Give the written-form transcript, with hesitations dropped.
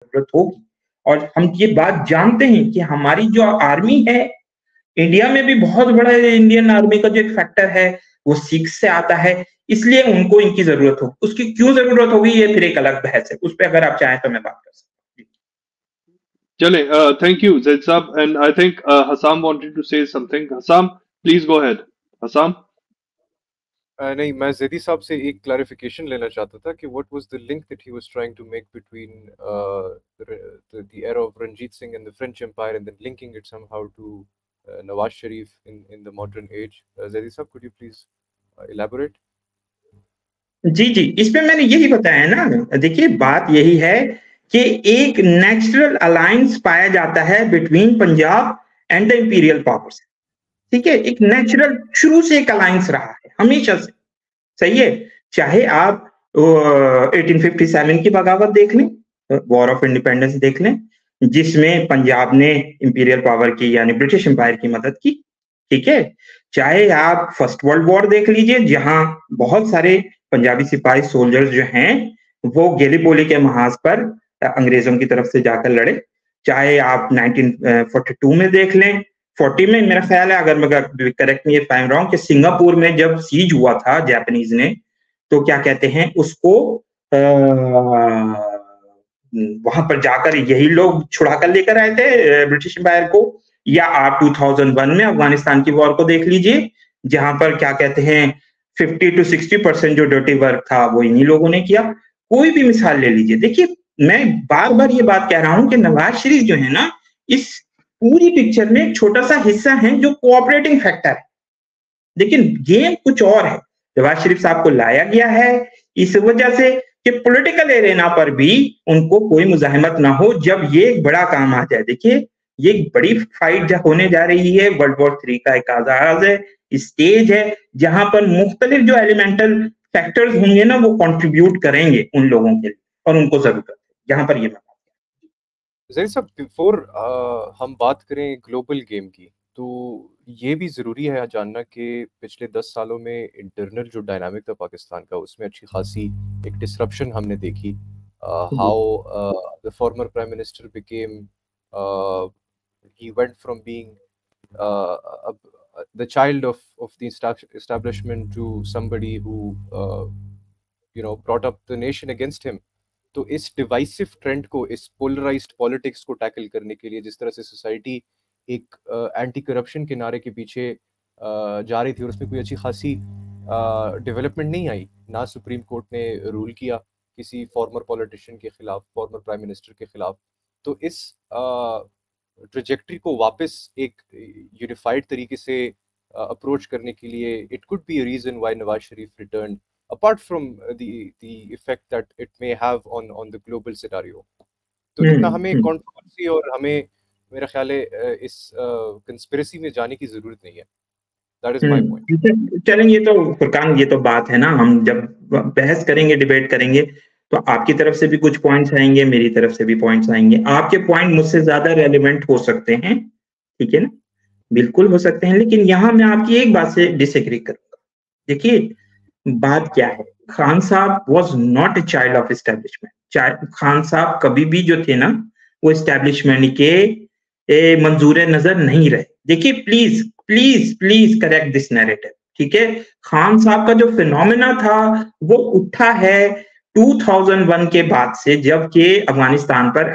जरूरत होगी। और हम ये बात जानते हैं कि हमारी जो आर्मी है, इंडिया में भी बहुत बड़ा इंडियन आर्मी का जो एक फैक्टर है वो सिख से आता है, इसलिए उनको इनकी जरूरत हो। उसकी क्यों जरूरत होगी ये फिर एक अलग बहस है, उस पर अगर आप चाहें तो मैं बात कर सकता हूँ। चले, thank you Zaid साहब, and I think Hassam wanted to say something. Hassam, please go ahead. Hassam. नहीं, मैं ज़ैदी साहब से एक क्लैरिफिकेशन लेना चाहता था कि what was the link that he was trying to make between the era of Ranjit Singh and the French empire and then linking it somehow to Nawaz Sharif in the modern age. Zaidi sahab, could you please elaborate? जी जी, इस पे मैंने यही बताया ना। देखिए, बात यही है कि एक नेचुरल अलायंस पाया जाता है between Punjab and the imperial powers. ठीक है, एक नेचुरल शुरू से एक अलायंस रहा है हमेशा से। सही है, चाहे आप 1857 की बगावत देख लें, वॉर ऑफ इंडिपेंडेंस देख लें, जिसमें पंजाब ने इंपीरियल पावर की यानी ब्रिटिश एम्पायर की मदद की। ठीक है, चाहे आप फर्स्ट वर्ल्ड वॉर देख लीजिए, जहां बहुत सारे पंजाबी सिपाही सोल्जर्स जो हैं वो गेलीपोली के महाज पर अंग्रेजों की तरफ से जाकर लड़े। चाहे आप 1942 में देख लें, 40 में मेरा ख्याल है, अगर मैं correct me if I am wrong, कि सिंगापुर में जब सीज हुआ था जापानीज ने, तो क्या कहते हैं उसको, वहां पर जाकर यही लोग छुड़ा कर लेकर आए थे ब्रिटिश एम्पायर को। या आप 2001 में अफगानिस्तान की वॉर को देख लीजिए, जहां पर क्या कहते हैं 50 to 60% जो डर्टी वर्क था वो इन्हीं लोगों ने किया। कोई भी मिसाल ले लीजिए। देखिए, मैं बार बार ये बात कह रहा हूं कि नवाज शरीफ जो है ना, इस पूरी पिक्चर में एक छोटा सा हिस्सा है जो कोऑपरेटिंग फैक्टर है, लेकिन गेम कुछ और है। नवाज शरीफ साहब को लाया गया है इस वजह से कि पॉलिटिकल एरेना पर भी उनको कोई मुजाहिमत ना हो जब ये एक बड़ा काम आ जाए। देखिए, ये एक बड़ी फाइट होने जा रही है, वर्ल्ड वॉर 3 का एक आगाज है, स्टेज है, जहां पर मुख्तलिफ जो एलिमेंटल फैक्टर्स होंगे ना वो कंट्रीब्यूट करेंगे उन लोगों के लिए, और उनको जरूरत है। यहाँ पर ये ज़ैदी साहब, बिफोर हम बात करें ग्लोबल गेम की, तो ये भी ज़रूरी है जानना कि पिछले 10 सालों में इंटरनल जो डायनामिक था पाकिस्तान का, उसमें अच्छी खासी एक डिसरप्शन हमने देखी। How the former prime minister became, he went from being the child of the establishment to somebody who brought up the nation against him. तो इस डिवाइसिव ट्रेंड को, इस पोलराइज्ड पॉलिटिक्स को टैकल करने के लिए जिस तरह से सोसाइटी एक एंटी करप्शन के नारे के पीछे जा रही थी और उसमें कोई अच्छी खासी डेवलपमेंट नहीं आई, ना सुप्रीम कोर्ट ने रूल किया किसी फॉर्मर पॉलिटिशियन के खिलाफ, फॉर्मर प्राइम मिनिस्टर के खिलाफ, तो इस ट्रेजेक्ट्री को वापस एक यूनिफाइड तरीके से अप्रोच करने के लिए it could be a reason why Nawaz Sharif return, apart from the effect that it may have on the global scenario. तो इतना हमें कंट्रोवर्सी और हमें मेरा ख्याल है इस कंस्पिरेसी में जाने की जरूरत नहीं है। That is my point. चलेंगे, ये तो फुरकान, ये तो बात है ना, हम जब बहस करेंगे, डिबेट करेंगे, तो आपकी तरफ से भी कुछ पॉइंट्स आएंगे, मेरी तरफ से भी पॉइंट्स आएंगे। आपके पॉइंट मुझसे ज्यादा रेलिवेंट हो सकते हैं, ठीक है ना, बिल्कुल हो सकते हैं, लेकिन यहाँ मैं आपकी एक बात से डिसएग्री करूंगा। देखिए, बात क्या है, खान साहब was not a child of establishment. Khan साहब कभी भी जो थे ना वो एस्टेब्लिशमेंट के मंजूर नजर नहीं रहे। देखिए, please please please correct this narrative. ठीक है, खान साहब का जो फिनोमेना था वो उठा है 2001 के बाद से, जबकि अफगानिस्तान पर